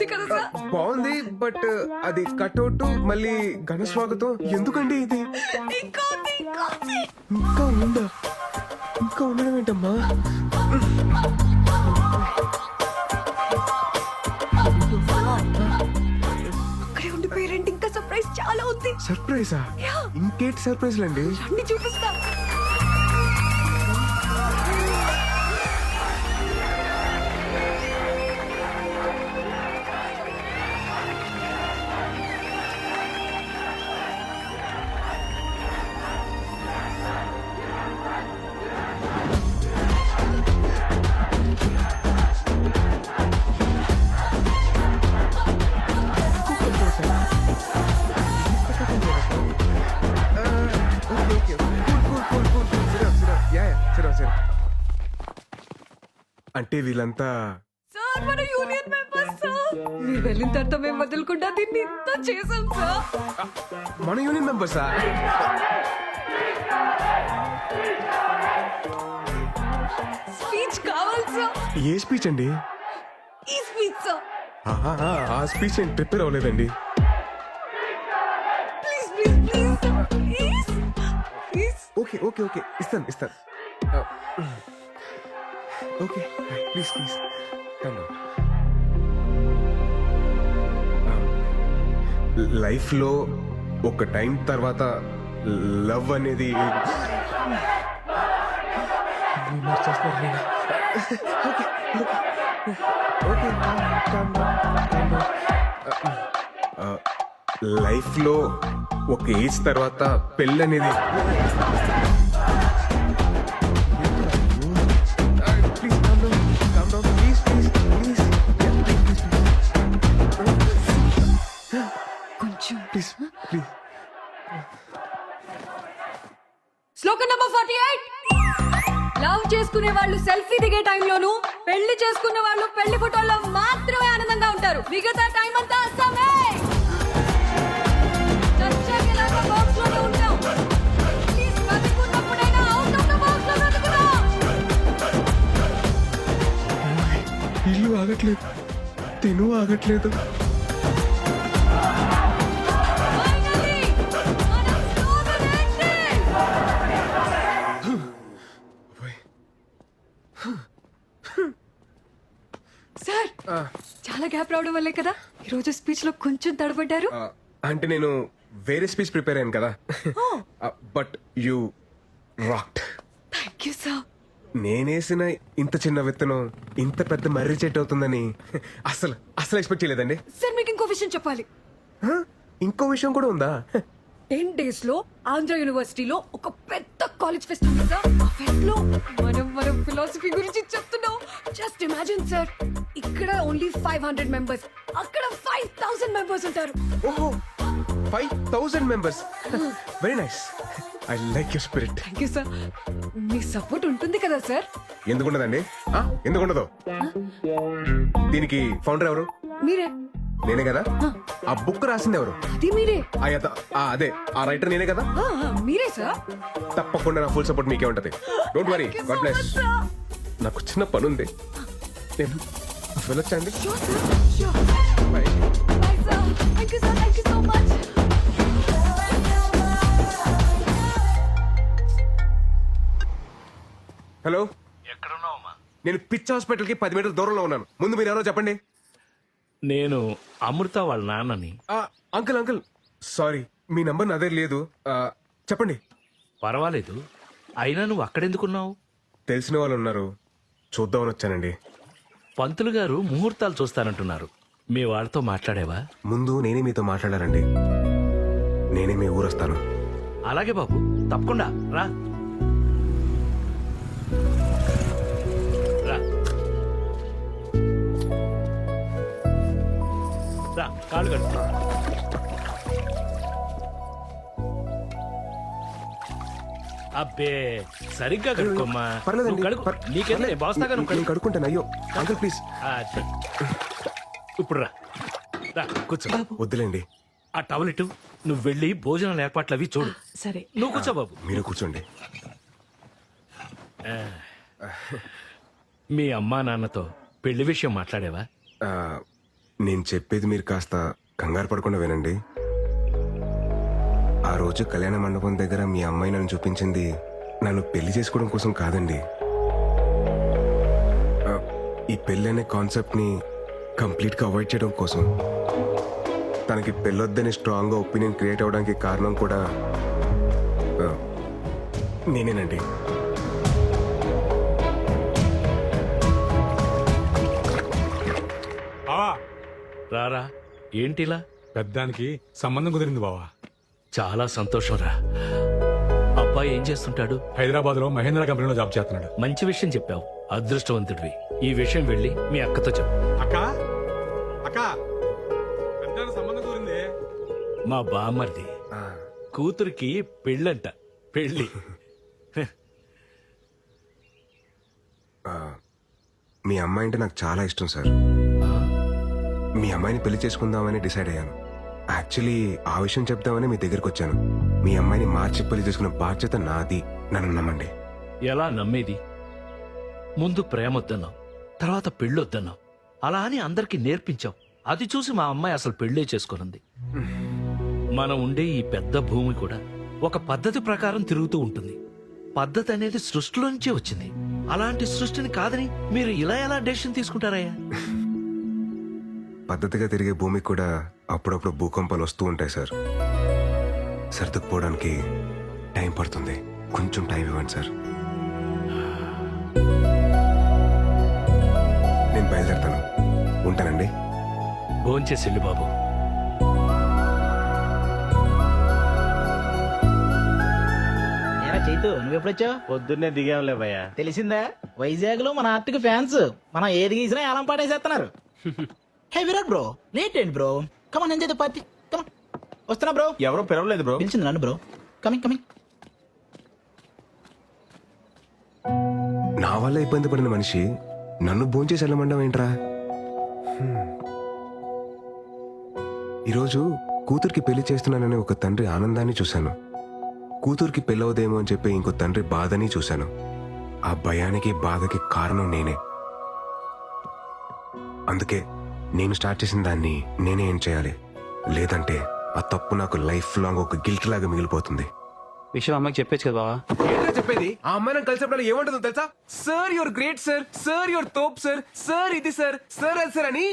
బాగుంది కదా సార్? బాగుంది, బట్ అది కట్అవుట్ మళ్ళీ ఘన స్వాగతం ఎందుకండి ఇది? ఇంకా ఉంది, ఇంకా ఉంది. ఇంకా ఉందా? ఇంకా ఉండడం ఏంటమ్మా? అక్కడే ఉండిపోయారండి, ఇంకా సర్ప్రైజ్ చాలా ఉంది. సర్ప్రైజా? Yeah. ఇంకేంటి సర్ప్రైజ్లు అండి? రండి చూపిస్తా. అంటే వీళ్ళంతా సార్ మన యూనియన్ మెంబర్స్ సార్. మీరు వెళ్ళిన తర్వాత మేము వదలకుండా దీన్ని ఇంత చేసాం సార్. మన యూనియన్ మెంబర్సా? స్పీచ్ కావాలి సార్. ఏ స్పీచ్ అండి? ఈ స్పీచ్ సార్. ఆ స్పీచ్ నేను ప్రిపేర్ అవ్వలేదండి. Please please please sir, please please. Okay okay okay, ఇస్తాను ఇస్తాను. Okay please please. లైఫ్లో ఒక టైం తర్వాత లవ్ అనేది లైఫ్లో ఒక ఏజ్ తర్వాత పెళ్ళి అనేది కొంచెం ప్లీజ్ ప్లీజ్. శ్లోకం నంబర్ 48. లవ్ చేసుకునే వాళ్ళు సెల్ఫీ దిగే టైంలోను, పెళ్లి చేసుకున్న వాళ్ళు పెళ్లి ఫోటోల్లో మాత్రమే ఆనందంగా ఉంటారు. మిగతా టైం అంతా అస్సామే. చచ్చాకేలాగా బాక్స్ లోనే ఉంటాం. ప్లీజ్ బతికున్నప్పుడైనా అవుట్ ఆఫ్ ద బాక్స్ లో బతుకుదాం. ఇల్లు ఆగట్లేదు, తిను ఆగట్లేదు. Finally, మన slogan ఏంటి? సార్, చాలా గ్యాప్ రావడం వల్లే కదా ఈరోజు స్పీచ్ లో కొంచెం తడబడ్డారు. అంటే నేను వేరే స్పీచ్ ప్రిపేర్ అయ్యాను కదా. But you rocked. Thank you sir. నేనేసిన ఇంత చిన్న విత్తనం ఇంత పెద్ద మర్రి చెట్టు అవుతుందని అసలు అసలు ఎక్స్పెక్ట్ చేయలేదండి. సార్ మీకు ఇంకో విషయం చెప్పాలి. ఇంకో విషయం కూడా ఉందా? 10 days లో ఆంధ్ర యూనివర్సిటీలో ఒక పెద్ద కాలేజ్ ఫెస్ట్ ఉంది సార్. ఆ ఫెస్ట్ లో మనం ఫిలాసఫీ గురించి చెప్తున్నాం. జస్ట్ ఇమాజిన్ సార్, ఇక్కడ ఓన్లీ 500 మెంబర్స్, అక్కడ 5000 మెంబర్స్ ఉంటారు. ఓహో, 5000 members. Very nice. I like your spirit. Thank you sir. Me support ఉంటుంది కదా సార్? ఎందుకుండదండి? ఎందుకుండదు? దీనికి ఫౌండర్ ఎవరు? మీరే. నేనే కదా. ఆ బుక్ రాసింది ఎవరు? అది మీరే. అదే ఆ రైటర్ నేనే కదా. మీరే సార్. తప్పకుండా నా ఫుల్ సపోర్ట్ మీకే ఉంటది. Don't worry. God bless. నాకు చిన్న పని ఉంది, నేను వెళ్ళొచ్చండి. Bye. Thank you sir. Thank you so much. Hello, ఎక్కడున్నావమ్మా? నేను పిచ్ హాస్పిటల్ కి 10 మీటర్ల దూరంలో ఉన్నాను. ముందు మీరు ఎవరో చెప్పండి. నేను అమృత వాళ్ళ నాన్నని. అంకుల్ అంకుల్, సారీ, మీ నంబర్ నా దగ్గర లేదు. చెప్పండి. పర్వాలేదు, అయినా నువ్వు అక్కడెందుకున్నావు? తెలిసిన వాళ్ళు ఉన్నారు, చూద్దామని వచ్చానండి. పంతులు గారు ముహూర్తాలు చూస్తానంటున్నారు. మీ వాళ్ళతో మాట్లాడేవా? ముందు నేనే మీతో మాట్లాడారండి. నేనే మీ ఊరొస్తాను. అలాగే బాబు, తప్పకుండా రా. రా రా, కాళ్ళు కట్టు. అబ్బే, సరిగ్గా కడుక్కోమ్మా. పర్లేదండి, నువ్వు కడుక్కో. నీకేదో నేను బాస్తాగా నువ్వు నేను కడుక్కో. కడుక్కుంటాను. అయ్యో అంకుల్ ప్లీజ్. అది. ఇప్పుడు రా, రా కూర్చో. వద్దులేండి. ఆ టవల్ ఇటు. నువ్వు వెళ్ళి భోజనాల ఏర్పాట్లు అవి చూడు. సరే. నువ్వు కూర్చో బాబు. మీరు కూర్చోండి. మీ అమ్మా నాన్నతో పెళ్లి విషయం మాట్లాడేవా? నేను చెప్పేది మీరు కాస్త కంగారు పడకుండా వినండి. ఆ రోజు కళ్యాణ మండపం దగ్గర మీ అమ్మాయి నన్ను చూపించింది నన్ను పెళ్లి చేసుకోవడం కోసం కాదండి. ఈ పెళ్ళి అనే కాన్సెప్ట్ని కంప్లీట్గా అవాయిడ్ చేయడం కోసం. తనకి పెళ్ళొద్దని స్ట్రాంగ్గా ఒపీనియన్ క్రియేట్ అవ్వడానికి కారణం కూడా నేనేనండి. బావా రారా ఏంటిలా? పెద్దానికి సంబంధం కుదిరింది బావా. చాలా సంతోషం రా. అబ్బాయి ఏం చేస్తుంటాడు? హైదరాబాద్ లో మహేంద్ర కంపెనీలో జాబ్ చేస్తున్నాడు. మంచి విషయం చెప్పావు, అదృష్టవంతుడివి. ఈ విషయం వెళ్ళి మీ అక్కతో చెప్పు. అక్క అక్క పెద్దానికి సంబంధం కుదిరింది. మా బామ్మర్ది కూతురికి పెళ్ళంట. పెళ్ళి మీ అమ్మాయి అంటే నాకు చాలా ఇష్టం సార్. మీ అమ్మాయిని పెళ్లి చేసుకుందామని డిసైడ్ అయ్యాను. యాక్చువల్లీ ఆ విషయం చెప్దామని మీ దగ్గరికి వచ్చాను. మీ అమ్మాయిని మార్చి పెళ్లి చేసుకున్న బాధ్యత నాది, నన్ను నమ్మండి. ఎలా నమ్మేది? ముందు ప్రేమొద్దన్నావు, తర్వాత పెళ్ళొద్దన్నావు. అలా అని అందరికీ నేర్పించావు. అది చూసి మా అమ్మాయి అసలు పెళ్ళే చేసుకున్నది. మనం ఉండే ఈ పెద్ద భూమి కూడా ఒక పద్ధతి ప్రకారం తిరుగుతూ ఉంటుంది. పద్ధతి అనేది సృష్టిలో నుంచే వచ్చింది. అలాంటి సృష్టిని కాదని మీరు ఇలా ఎలా డెసిషన్ తీసుకుంటారయ్యా? పద్ధతిగా తిరిగే భూమికి కూడా అప్పుడప్పుడు భూకంపాలు వస్తూ ఉంటాయి సార్. సర్దుకుపోవడానికి టైం పడుతుంది. కొంచెం టైం ఇవ్వండి సార్. నేను బయలుదేరుతాను. ఉంటానండి. భోంచేసిల్లు బాబు. చైతు నువ్వెప్పుడొచ్చావు? పొద్దున్నే దిగాంలే భయ్యా. తెలిసిందా, వైజాగ్ లో మన ఆర్టిక్ ఫ్యాన్స్ మనం ఏది గీసినా ఏలం పాటేసేస్తున్నారు. హే విరాట్ బ్రో, లేట్ ఏంటి bro? Come on enjoy the party. Come on. వస్తున్నా బ్రో. ఎవరో పిలవలేదు బ్రో. పిలిచింది నన్ను బ్రో. Coming coming. నా వల్ల ఇబ్బంది పడిన మనిషి నన్ను భోంచేసి వెళ్ళమండం ఏంట్రా? ఈరోజు కూతురికి పెళ్లి చేస్తున్నానని ఒక తండ్రి ఆనందాన్ని చూశాను. కూతురికి పెళ్ళవదేమో అని చెప్పి ఇంకో తండ్రి బాధని చూశాను. ఆ భయానికి బాధకి కారణం నేనే. అందుకే నేను స్టార్ట్ చేసిన దాన్ని నేనే ఏం చేయాలి. లేదంటే ఆ తప్పు నాకు లైఫ్ లాంగ్ ఒక గిల్ట్ లాగా మిగిలిపోతుంది. విషయం అమ్మకి చెప్పేచ్చు కదా బావా. ఏంటో చెప్పేది? ఆ అమ్మాయి నాకు కలిసినప్పుడు ఏమంటుందో తెలుసా? Sir your great sir, sir your తోప్ సార్, సార్ ఇది సార్, సార్ అది సార్ అని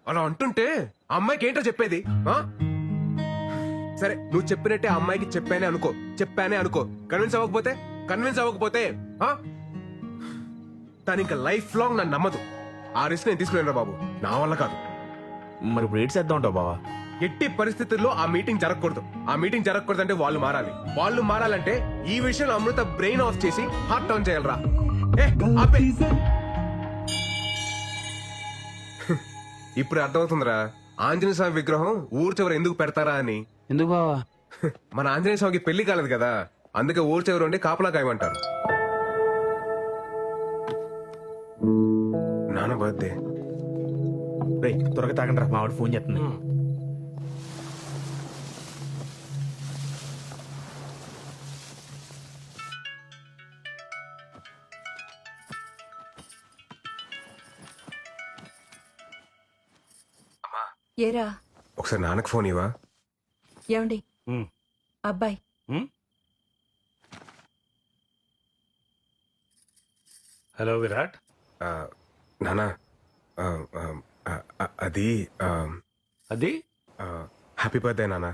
అలా అంటుంటే ఆ అమ్మాయికి ఏంటో చెప్పేది? సరే నువ్వు చెప్పినట్టే ఆ అమ్మాయికి చెప్పానే అనుకో. కన్విన్స్ అవ్వకపోతే తను ఇంకా లైఫ్ లాంగ్ నన్ను నమ్మదు. ఆ రిస్క్ నేను తీసుకున్నాను బాబు, నా వల్ల కాదు. మరి ఇప్పుడు ఏడ్ చేద్దాం ఉంటావు బావా. ఎట్టి పరిస్థితుల్లో ఆ మీటింగ్ జరగకూడదు అంటే వాళ్ళు మారాలంటే ఈ విషయంలో అమృత బ్రెయిన్ ఆఫ్ చేసి హార్ట్ ఆన్ చేయాలరా. ఇప్పుడు అర్థమవుతుందిరా ఆంజనేయ స్వామి విగ్రహం ఊరు చివర ఎందుకు పెడతారా అని. ఎందుకు బావా? మన ఆంజనేయ స్వామికి పెళ్లి కాలేదు కదా, అందుకే ఊరు చివర ఉండి కాపలా కాయమంటారు. నాన్న బర్త్డే. రేయ్ త్వరగా తాగండి రా, మావాడు ఫోన్ చేస్తుంది. ఏరా ఒకసారి నాన్నకు ఫోన్ ఇవ్వా. ఏమండి అబ్బాయి? హలో విరాట్. నానా అది అది హ్యాపీ బర్త్డే నానా.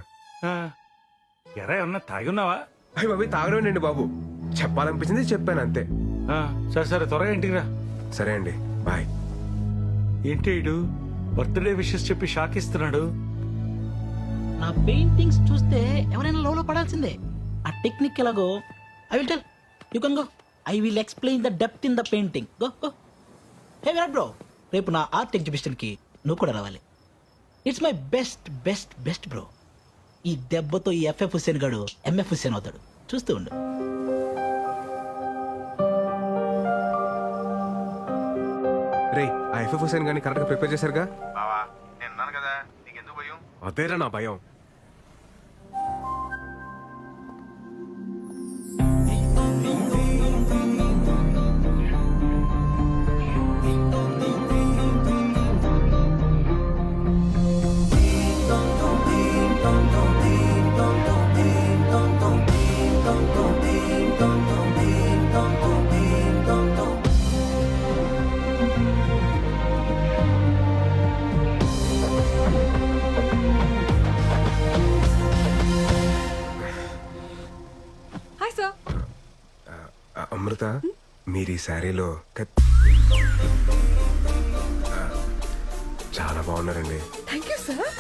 ఎరా ఏమన్నా తాగున్నావా? అయ్యి బాబు తాగడండి బాబు, చెప్పాలనిపించింది చెప్పాను అంతే. సరే సరే త్వరగా ఇంటికి రా. సరే అండి, బాయ్. ఏంటి ఇడు బర్త్డే విషెస్ చెప్పి షాక్ ఇస్తున్నాడు? నా పెయింటింగ్స్ చూస్తే ఎవరైనా లోలో పడాల్సిందే. ఆ టెక్నిక్ ఎలాగో I will tell. You can go. I will explain the depth in the painting. Go go. Hey Virat bro, రేపు నా ఆర్ట్ ఎగ్జిబిషన్ కి నువ్వు కూడా రావాలి. It's my best best best bro. ఈ దెబ్బతో ఈ ఎఫ్ఎఫ్ హుస్సేన్ గాడు ఎంఎఫ్ హుస్సేన్ అవుతాడు. చూస్తూ ఉండు. రే ఆ ఎఫ్ఎఫ్ హుసేన్ గాని కరెక్ట్ గా ప్రిపేర్ చేశారుగా? బావా నేను ఉన్నాను కదా, నీకెందుకు భయం? అదేరా నా భయం. అమృత మీరు ఈ శారీలో చాలా బాగున్నారండి. Thank you sir.